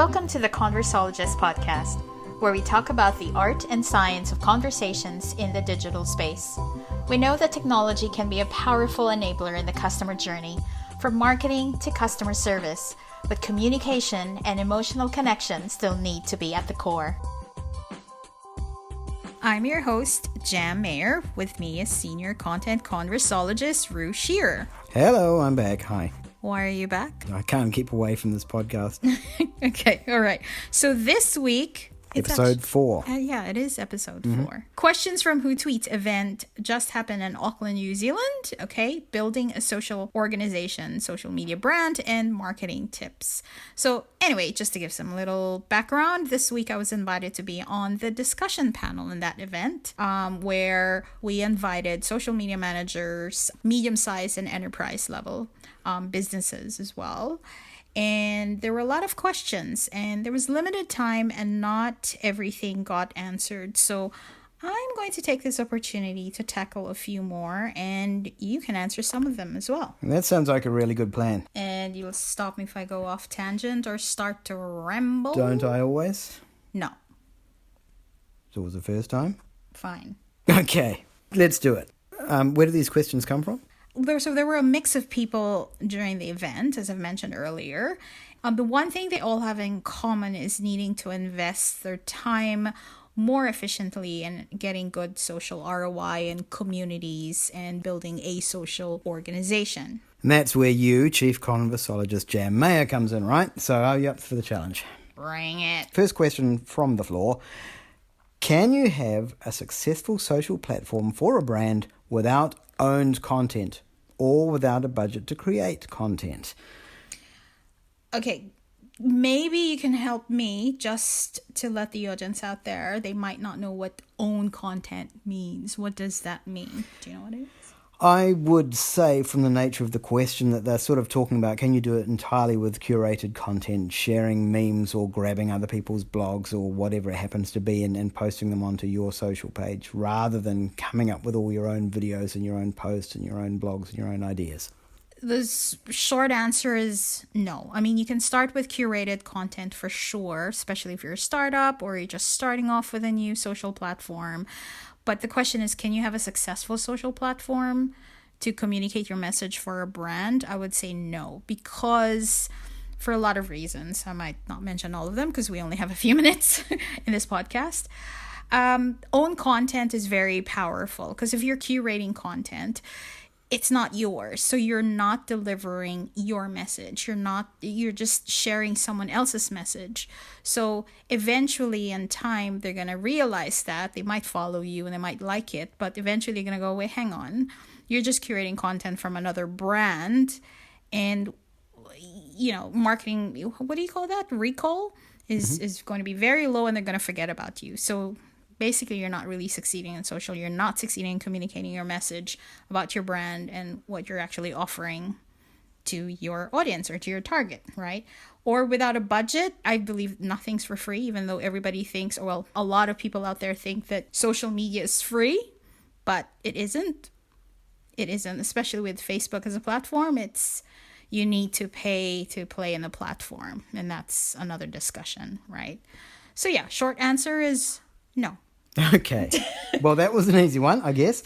Welcome to the Conversaologist podcast, where we talk about the art and science of conversations in the digital space. We know that technology can be a powerful enabler in the customer journey, from marketing to customer service, but communication and emotional connection still need to be at the core. I'm your host, Jam Mayer. With me is Senior Content Conversaologist Rue Shearer. Hello, I'm back. Hi. Why are you back? I can't keep away from this podcast. Okay, all right. So this week... Episode 4. Yeah, it is episode 4. Questions from Hootsuite event just happened in Auckland, New Zealand. Okay, building a social organization, social media brand, and marketing tips. So anyway, just to give some little background, this week I was invited to be on the discussion panel in that event, where we invited social media managers, medium-sized and enterprise level businesses as well. And there were a lot of questions and there was limited time and not everything got answered. So I'm going to take this opportunity to tackle a few more and you can answer some of them as well. That sounds like a really good plan. And you'll stop me if I go off tangent or start to ramble. Don't I always? No. So it was the first time? Fine. Okay, let's do it. Where do these questions come from? There were a mix of people during the event, as I've mentioned earlier. The one thing they all have in common is needing to invest their time more efficiently in getting good social ROI in communities and building a social organization. And that's where you, Chief Conversaologist Jam Mayer, comes in, right? So are you up for the challenge? Bring it. First question from the floor. Can you have a successful social platform for a brand without owned content or without a budget to create content? Okay, maybe you can help me just to let the audience out there. They might not know what own content means. What does that mean? Do you know what it is? I would say from the nature of the question that they're sort of talking about, can you do it entirely with curated content, sharing memes or grabbing other people's blogs or whatever it happens to be and posting them onto your social page rather than coming up with all your own videos and your own posts and your own blogs and your own ideas? The short answer is no. I mean, you can start with curated content for sure, especially if you're a startup or you're just starting off with a new social platform. But the question is, can you have a successful social platform to communicate your message for a brand? I would say no, because for a lot of reasons. I might not mention all of them because we only have a few minutes in this podcast. Own content is very powerful because if you're curating content, it's not yours. So you're not delivering your message. You're just sharing someone else's message. So eventually in time, they're going to realize that they might follow you and they might like it, but eventually they're going to go, wait, hang on. You're just curating content from another brand and, marketing, what do you call that? Recall is going to be very low and they're going to forget about you. So basically, you're not really succeeding in social. You're not succeeding in communicating your message about your brand and what you're actually offering to your audience or to your target, right? Or without a budget, I believe nothing's for free, even though everybody thinks, well, a lot of people out there think that social media is free, but it isn't. It isn't, especially with Facebook as a platform. You need to pay to play in the platform, and that's another discussion, right? So yeah, short answer is no. Okay. Well, that was an easy one, I guess.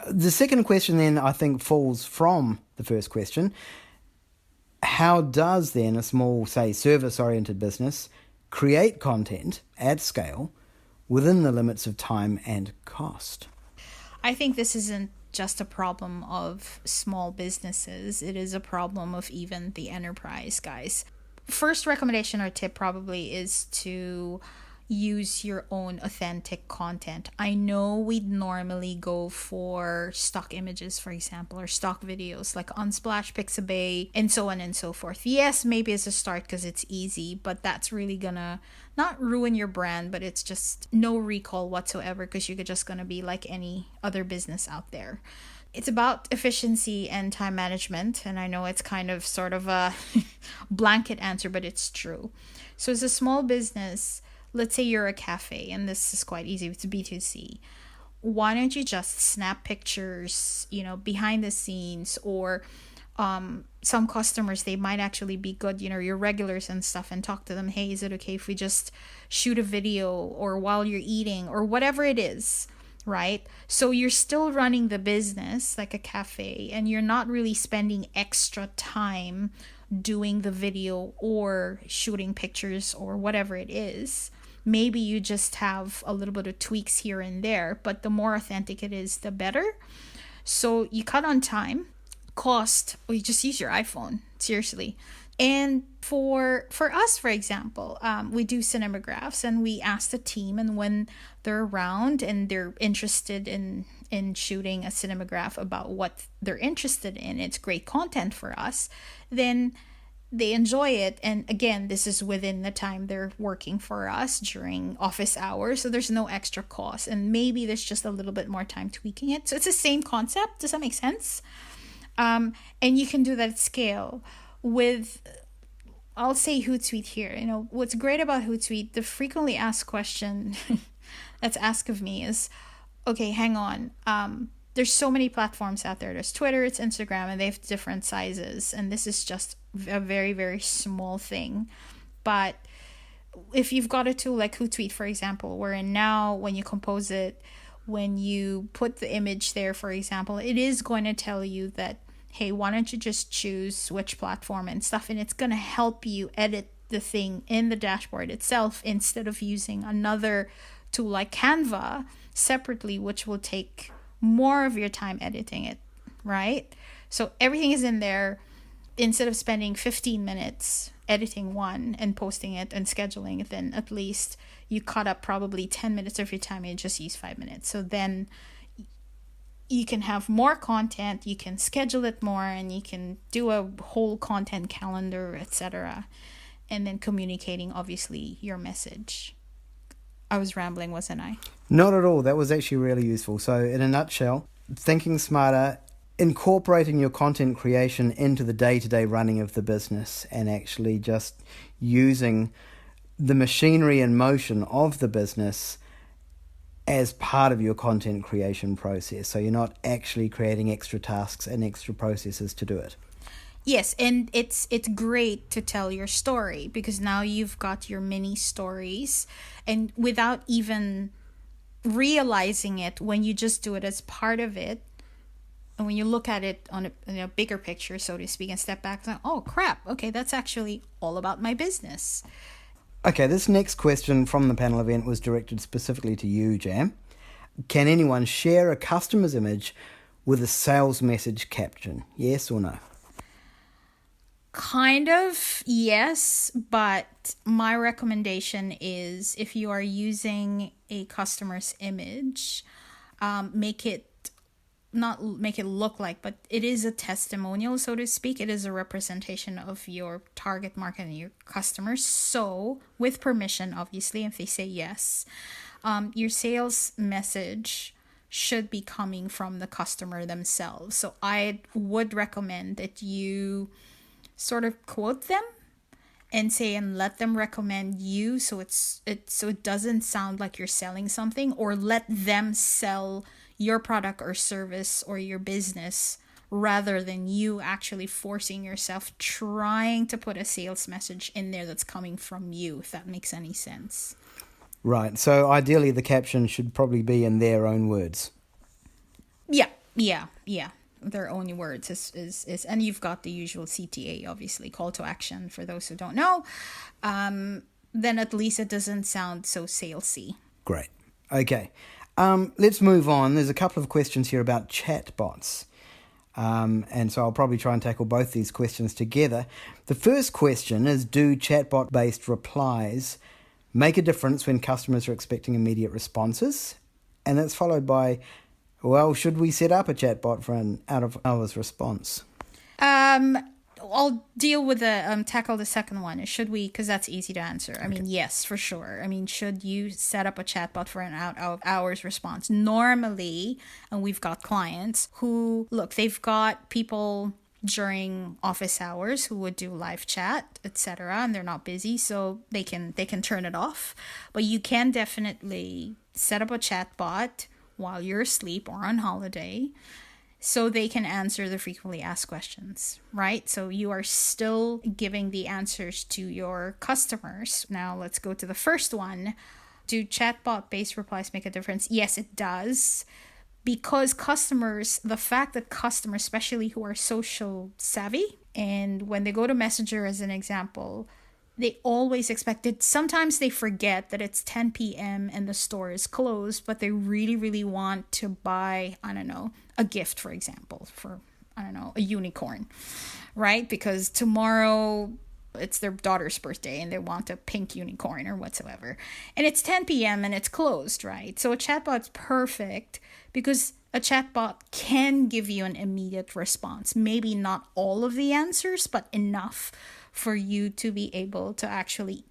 The second question then, I think, falls from the first question. How does then a small, say, service-oriented business create content at scale within the limits of time and cost? I think this isn't just a problem of small businesses. It is a problem of even the enterprise guys. First recommendation or tip probably is to use your own authentic content. I know we'd normally go for stock images, for example, or stock videos like Unsplash, Pixabay, and so on and so forth. Yes, maybe it's a start because it's easy, but that's really gonna not ruin your brand, but it's just no recall whatsoever because you're just gonna be like any other business out there. It's about efficiency and time management, and I know it's kind of sort of a blanket answer, but it's true. So as a small business, let's say you're a cafe, and this is quite easy, it's B2C. Why don't you just snap pictures, behind the scenes or Some customers, they might actually be good, your regulars and stuff, and talk to them. Hey, is it okay if we just shoot a video, or while you're eating, or whatever it is, right? So you're still running the business like a cafe, and you're not really spending extra time doing the video or shooting pictures or whatever it is. Maybe you just have a little bit of tweaks here and there, but the more authentic it is, the better. So you cut on time, cost, or you just use your iPhone, seriously. And for us, for example, we do cinemagraphs, and we ask the team, and when they're around and they're interested in shooting a cinematograph about what they're interested in, it's great content for us, then they enjoy it. And again, this is within the time they're working for us during office hours, so there's no extra cost, and maybe there's just a little bit more time tweaking it. So it's the same concept. Does that make sense? And you can do that at scale with, I'll say, Hootsuite here. What's great about Hootsuite, the frequently asked question that's asked of me is, okay, hang on. There's so many platforms out there. There's Twitter, it's Instagram, and they have different sizes. And this is just a very, very small thing. But if you've got a tool like Hootsuite, for example, wherein now when you compose it, when you put the image there, for example, it is going to tell you that, hey, why don't you just choose which platform and stuff, and it's going to help you edit the thing in the dashboard itself instead of using another tool like Canva separately, which will take more of your time editing it, right? So everything is in there. Instead of spending 15 minutes editing one and posting it and scheduling it, then at least you cut up probably 10 minutes of your time and just use 5 minutes. So then you can have more content, you can schedule it more, and you can do a whole content calendar, etc. And then communicating, obviously, your message. I was rambling, wasn't I? Not at all. That was actually really useful. So in a nutshell, thinking smarter, incorporating your content creation into the day-to-day running of the business, and actually just using the machinery in motion of the business as part of your content creation process. So you're not actually creating extra tasks and extra processes to do it. Yes, and it's great to tell your story, because now you've got your mini stories, and without even realizing it, when you just do it as part of it, and when you look at it on a bigger picture, so to speak, and step back, and oh crap, okay, that's actually all about my business. Okay, this next question from the panel event was directed specifically to you, Jam. Can anyone share a customer's image with a sales message caption? Yes or no? Kind of, yes, but my recommendation is, if you are using a customer's image, make it look like, but it is a testimonial, so to speak. It is a representation of your target market and your customers. So, with permission, obviously, if they say yes, your sales message should be coming from the customer themselves. So I would recommend that you sort of quote them and say, and let them recommend you, so it doesn't sound like you're selling something, or let them sell your product or service or your business, rather than you actually forcing yourself trying to put a sales message in there that's coming from you, if that makes any sense. Right, so ideally the caption should probably be in their own words. Yeah. Their own words is and you've got the usual CTA, obviously, call to action, for those who don't know. Then at least it doesn't sound so salesy. Great. Okay. Let's move on. There's a couple of questions here about chatbots. And so I'll probably try and tackle both these questions together. The first question is, do chatbot-based replies make a difference when customers are expecting immediate responses? And that's followed by, well, should we set up a chatbot for an out-of-hours response? I'll deal with tackle the second one. Should we? Because that's easy to answer. I mean, yes, for sure. I mean, should you set up a chatbot for an out-of-hours response? Normally, and we've got clients who, look, they've got people during office hours who would do live chat, etc., and they're not busy, so they can turn it off. But you can definitely set up a chatbot while you're asleep or on holiday. so they can answer the frequently asked questions, right? So you are still giving the answers to your customers. Now let's go to the first one. Do chatbot-based replies make a difference? Yes, it does. Because the fact that customers, especially who are social savvy, and when they go to Messenger as an example, they always expect it. Sometimes they forget that it's 10 p.m. and the store is closed, but they really, really want to buy, I don't know, a gift, for example, for, I don't know, a unicorn, right? Because tomorrow it's their daughter's birthday and they want a pink unicorn or whatsoever. And it's 10 p.m. and it's closed, right? So a chatbot's perfect because a chatbot can give you an immediate response. Maybe not all of the answers, but enough for you to be able to actually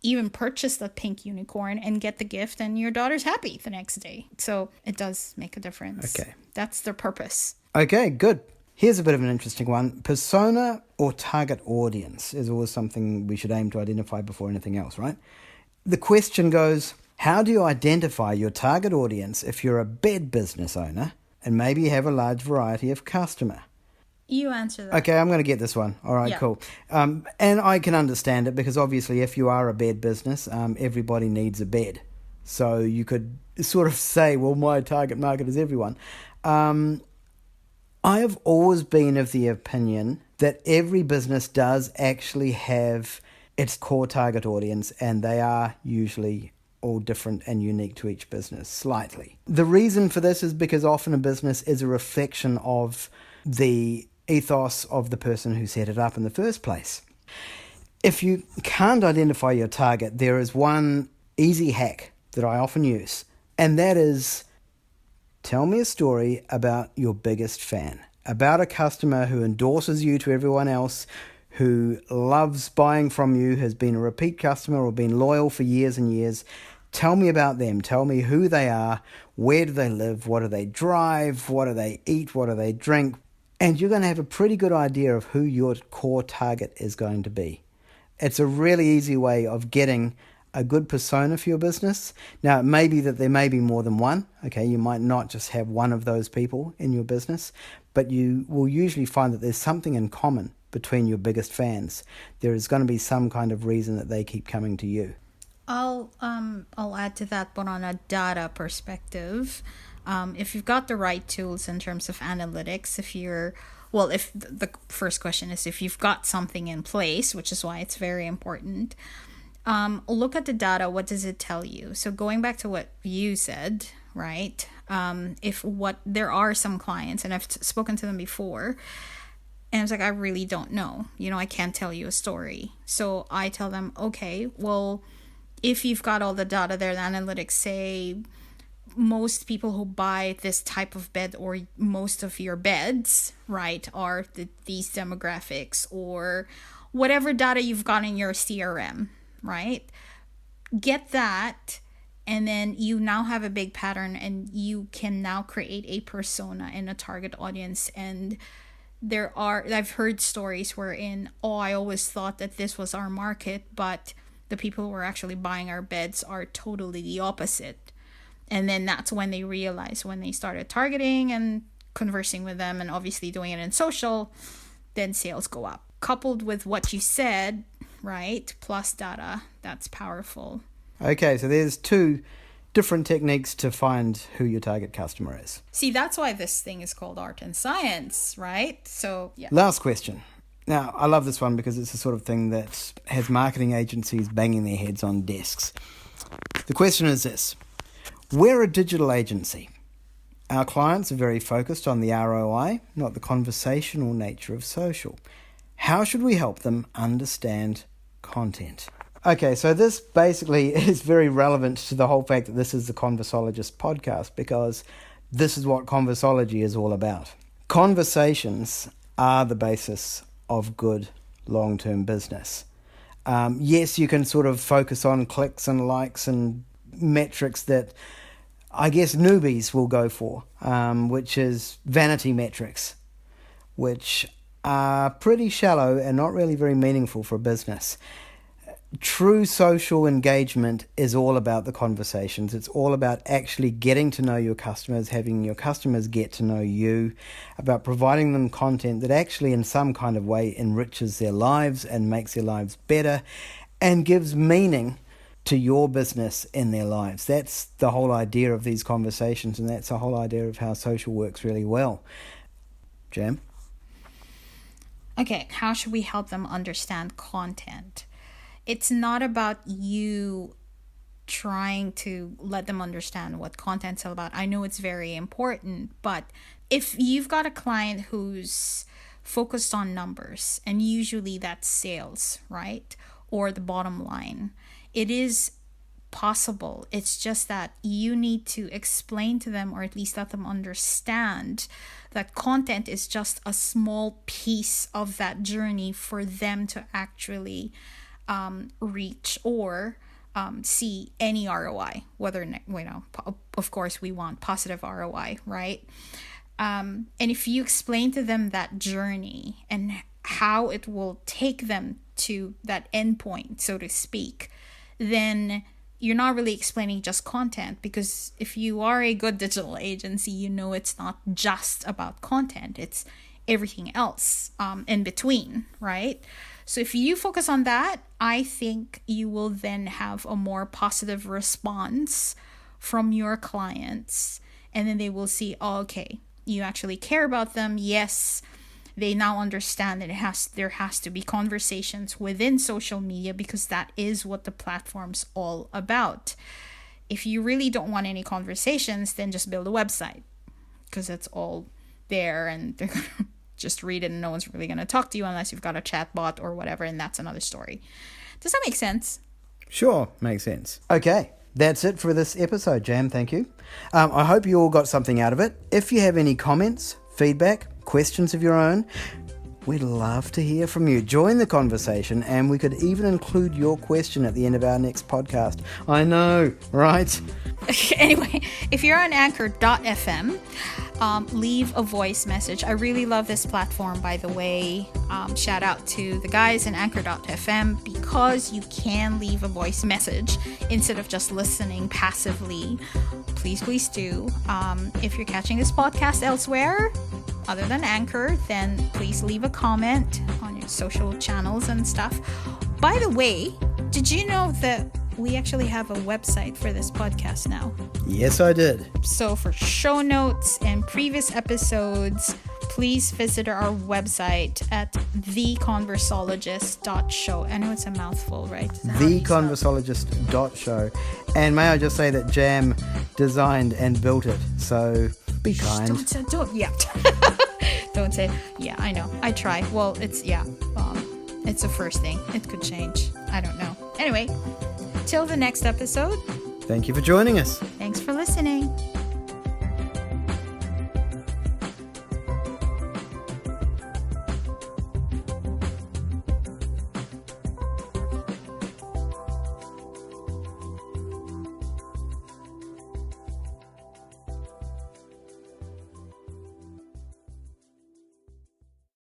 even purchase the pink unicorn and get the gift, and your daughter's happy the next day. So it does make a difference. Okay. That's their purpose. Okay, good. Here's a bit of an interesting one. Persona or target audience is always something we should aim to identify before anything else, right? The question goes, how do you identify your target audience if you're a bed business owner and maybe you have a large variety of customer? You answer that. Okay, I'm going to get this one. All right, Yeah. cool. And I can understand it because obviously if you are a bed business, everybody needs a bed. So you could sort of say, well, my target market is everyone. I have always been of the opinion that every business does actually have its core target audience, and they are usually all different and unique to each business slightly. The reason for this is because often a business is a reflection of the ethos of the person who set it up in the first place. If you can't identify your target, there is one easy hack that I often use, and that is tell me a story about your biggest fan, about a customer who endorses you to everyone else, who loves buying from you, has been a repeat customer or been loyal for years and years. Tell me about them. Tell me who they are, where do they live, what do they drive, what do they eat, what do they drink. And you're going to have a pretty good idea of who your core target is going to be. It's a really easy way of getting a good persona for your business. Now, it may be that there may be more than one. Okay, you might not just have one of those people in your business, but you will usually find that there's something in common between your biggest fans. There is going to be some kind of reason that they keep coming to you. I'll add to that, but on a data perspective. If you've got the right tools in terms of analytics, if the first question is if you've got something in place, which is why it's very important, look at the data. What does it tell you? So going back to what you said, right? There are some clients, and I've spoken to them before, and it's like, I really don't know. I can't tell you a story. So I tell them, okay, well, if you've got all the data there, the analytics say most people who buy this type of bed or most of your beds, right, are these demographics or whatever data you've got in your CRM, right? Get that, and then you now have a big pattern, and you can now create a persona and a target audience. And I've heard stories wherein, I always thought that this was our market, but the people who are actually buying our beds are totally the opposite. And then that's when they realized, when they started targeting and conversing with them and obviously doing it in social, then sales go up. Coupled with what you said, right, plus data, that's powerful. Okay, so there's two different techniques to find who your target customer is. See, that's why this thing is called art and science, right? So, yeah. Last question. Now, I love this one because it's the sort of thing that has marketing agencies banging their heads on desks. The question is this. We're a digital agency. Our clients are very focused on the ROI, not the conversational nature of social. How should we help them understand content? Okay, so this basically is very relevant to the whole fact that this is the Conversologist podcast, because this is what Conversology is all about. Conversations are the basis of good long-term business. Yes, you can sort of focus on clicks and likes and metrics that I guess newbies will go for, which is vanity metrics, which are pretty shallow and not really very meaningful for a business. true social engagement is all about the conversations. It's all about actually getting to know your customers, having your customers get to know you, about providing them content that actually in some kind of way enriches their lives and makes their lives better and gives meaning to your business in their lives. That's the whole idea of these conversations, and that's the whole idea of how social works really well. Jam? Okay, how should we help them understand content? It's not about you trying to let them understand what content's all about. I know it's very important, but if you've got a client who's focused on numbers, and usually that's sales, right? Or the bottom line, it is possible. It's just that you need to explain to them, or at least let them understand, that content is just a small piece of that journey for them to actually reach or see any ROI, whether, of course we want positive ROI, right? And if you explain to them that journey and how it will take them to that endpoint, so to speak, then you're not really explaining just content, because if you are a good digital agency, you know it's not just about content, it's everything else in between, right? So if you focus on that, I think you will then have a more positive response from your clients, and then they will see, oh, okay, you actually care about them. Yes, they now understand that there has to be conversations within social media, because that is what the platform's all about. If you really don't want any conversations, then just build a website, because it's all there and they're going to just read it and no one's really going to talk to you unless you've got a chatbot or whatever, and that's another story. Does that make sense? Sure, makes sense. Okay, that's it for this episode, Jam. Thank you. I hope you all got something out of it. If you have any comments, feedback, questions of your own, we'd love to hear from you. Join the conversation, and we could even include your question at the end of our next podcast. I know, right? Anyway, if you're on anchor.fm, leave a voice message. I really love this platform, by the way. Shout out to the guys in anchor.fm, because you can leave a voice message instead of just listening passively. Please do. If you're catching this podcast elsewhere other than Anchor, then please leave a comment on your social channels and stuff. By the way, did you know that we actually have a website for this podcast now? Yes, I did. So for show notes and previous episodes, please visit our website at theconversologist.show. I know it's a mouthful, right? Theconversologist.show. And may I just say that Jam designed and built it, so be kind. Don't don't say, yeah, I know. I try. Well, it's a first thing. It could change. I don't know. Anyway, till the next episode. Thank you for joining us.